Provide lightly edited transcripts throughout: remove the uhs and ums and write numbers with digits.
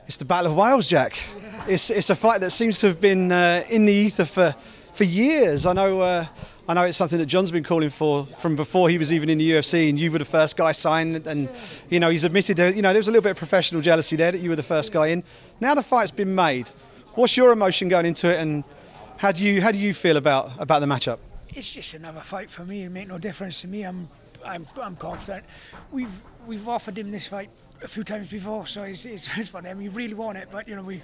It's the Battle of Wales, Jack. Yeah. It's a fight that seems to have been in the ether for years. I know it's something that John's been calling for from before he was even in the UFC, and you were the first guy signed. And you know, he's admitted there was a little bit of professional jealousy there that you were the first guy in. Now the fight's been made. What's your emotion going into it, and how do you feel about the matchup? It's just another fight for me. It makes no difference to me. I'm confident. We've offered him this fight a few times before, so it's for them. We really want it, but you know, we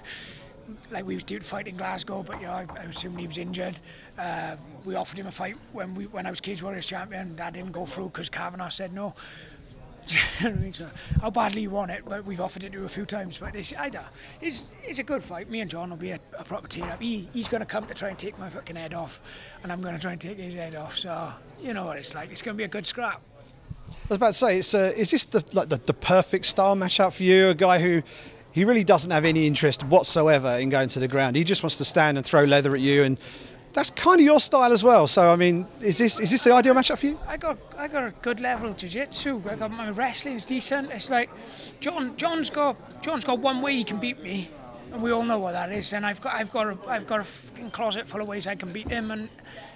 was due to fight in Glasgow, but you know, I assumed he was injured. We offered him a fight when I was Cage Warriors champion. That didn't go through because Kavanagh said no. So how badly you want it, but we've offered it to a few times. But it's a good fight. Me and John will be a proper team up. He's going to come to try and take my fucking head off, and I'm going to try and take his head off. So you know what it's like. It's going to be a good scrap. I was about to say, is this the perfect style matchup for you? A guy who he really doesn't have any interest whatsoever in going to the ground. He just wants to stand and throw leather at you, and that's kind of your style as well. So I mean, is this the ideal matchup for you? I got a good level of jiu-jitsu. I got my wrestling's decent. It's like John's got one way he can beat me, and we all know what that is. And I've got a fucking closet full of ways I can beat him, and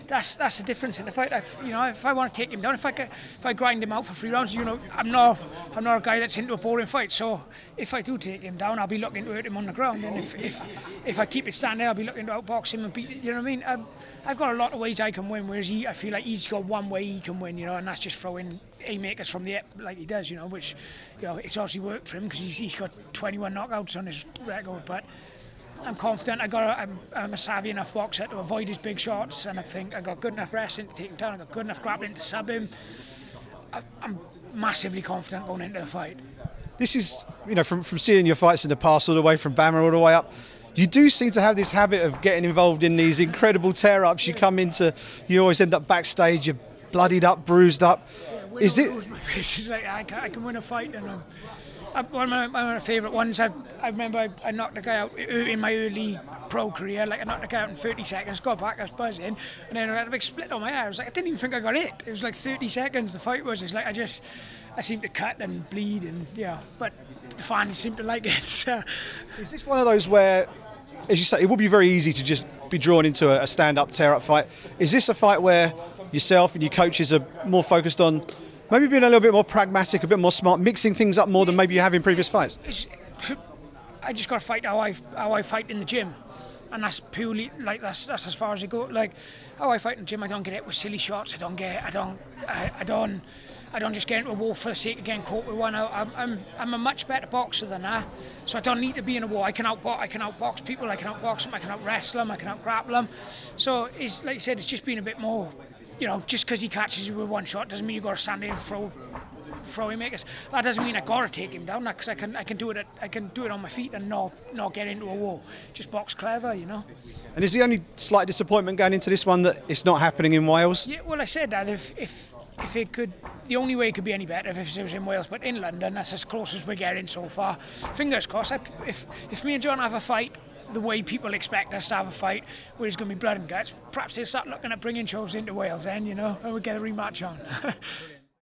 that's the difference in the fight. If I want to take him down, if I grind him out for 3 rounds, you know, I'm not a guy that's into a boring fight. So if I do take him down, I'll be looking to hurt him on the ground, and if I keep it standing, I'll be looking to outbox him and beat. You know what I mean? I've got a lot of ways I can win, whereas I feel like he's got one way he can win, you know, and that's just throwing haymakers from the hip like he does, you know, which, you know, it's obviously worked for him because he's got 21 knockouts on his record. But I'm confident. I'm a savvy enough boxer to avoid his big shots, and I think I got good enough wrestling to take him down. I got good enough grappling to sub him. I'm massively confident going into the fight. This is, you know, from seeing your fights in the past, all the way from Bama all the way up, you do seem to have this habit of getting involved in these incredible tear-ups. You always end up backstage, you're bloodied up, bruised up. Is it? It's like I can win a fight, and one of my favourite ones. I remember I knocked a guy out in my early pro career. Like I knocked a guy out in 30 seconds, got back, I was buzzing, and then I had a big split on my hair. I was like, I didn't even think I got hit. It was like 30 seconds. The fight was. It's like I seemed to cut and bleed, and yeah. But the fans seem to like it. So. Is this one of those where, as you say, it would be very easy to just be drawn into a stand-up, tear-up fight? Is this a fight where yourself and your coaches are more focused on maybe being a little bit more pragmatic, a bit more smart, mixing things up more than maybe you have in previous fights? I just got to fight how I fight in the gym, and that's purely like that's as far as I go. Like how I fight in the gym, I don't get hit with silly shots. I don't just get into a war for the sake of getting caught with one. I'm a much better boxer than that, so I don't need to be in a war. I can outbox people. I can outbox them. I can out-wrestle them. I can out-grapple them. So it's like you said, it's just been a bit more. You know, just because he catches you with one shot doesn't mean you got to stand there and throw haymakers. That doesn't mean I got to take him down. Because I can do it on my feet and not get into a wall. Just box clever, you know. And is the only slight disappointment going into this one that it's not happening in Wales? Yeah, well, I said that if it could, the only way it could be any better if it was in Wales, but in London, that's as close as we're getting so far. Fingers crossed. If me and John have a fight the way people expect us to have a fight, where it's going to be blood and guts, perhaps they'll start looking at bringing shows into Wales then, you know, and we'll get a rematch on.